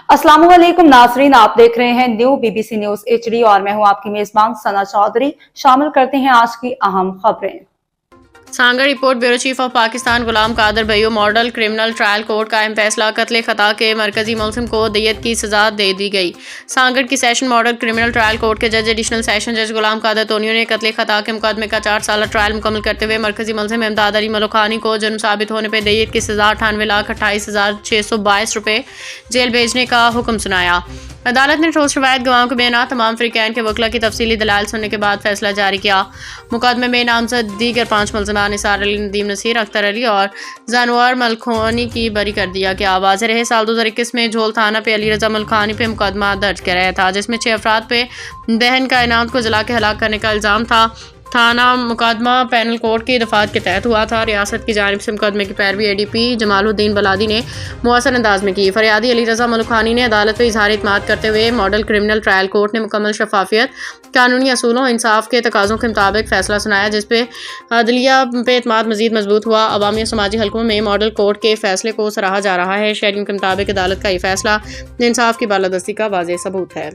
अस्सलाम वालेकुम नाजरीन, आप देख रहे हैं न्यू BBC न्यूज HD और मैं हूं आपकी मेजबान सना चौधरी। शामिल करते हैं आज की अहम खबरें। Sanghar report. Bureau chief of Pakistan Ghulam Qadir Bhayo model criminal trial court का अहम फैसला। कत्ल खता के मरकजी मुलजिम को दियत की सजा दे दी गई। सांगड़ की session model criminal trial court के जज एडिशनल सेशन जज गुलाम कादर तोनियो ने कत्ल खता के मुकदमे का 4 साल ट्रायल मुकम्मल करते हुए मरकजी मुलजिम इमदाद अली मलुखानी को जुर्म साबित होने पर दियत की सजा 98,28,622 रुपये जेल भेजने का हुक्म सुनाया। अदालत ने ठोस रवायत गवाहों के बयान तमाम फ्रीकैन के वकला की तफसीली दलाल सुनने के बाद फैसला जारी किया। मुकदमे में नामजद दीगर 5 मुलजमान निसार अली, नदीम नसीर, अख्तर अली और जानवर मलखानी की बरी कर दिया गया। वाज़ेह रहे साल 2021 में झोल थाना पे अली रजा मलखानी पे मुकदमा दर्ज कराया था, जिसमें 6 अफराद पे बहन कायनात को जला के हलाक करने का इल्ज़ाम था। थाना मुकदमा पैनल कोर्ट की दफात के तहत हुआ था। रियासत की जानिब से मुकदमे की पैरवी ADP जमालुद्दीन बलादी ने मुअस्सर अंदाज में की। फरियादी अली रजा मलुखानी ने अदालत पर इजहार इत्मीनान करते हुए मॉडल क्रिमिनल ट्रायल कोर्ट ने मुकम्मल शफाफियत, कानूनी असूलों, इंसाफ के तकाज़ों के मुताबिक फैसला सुनाया, जिस पे अदलिया पे एतमाद मजीद मजबूत हुआ। अवामी और समाजी हलकों में मॉडल कोर्ट के फैसले को सराहा जा रहा है। शहरियों के मुताबिक अदालत का ये फैसला इंसाफ की बालादस्ती का वाज़ेह सबूत है।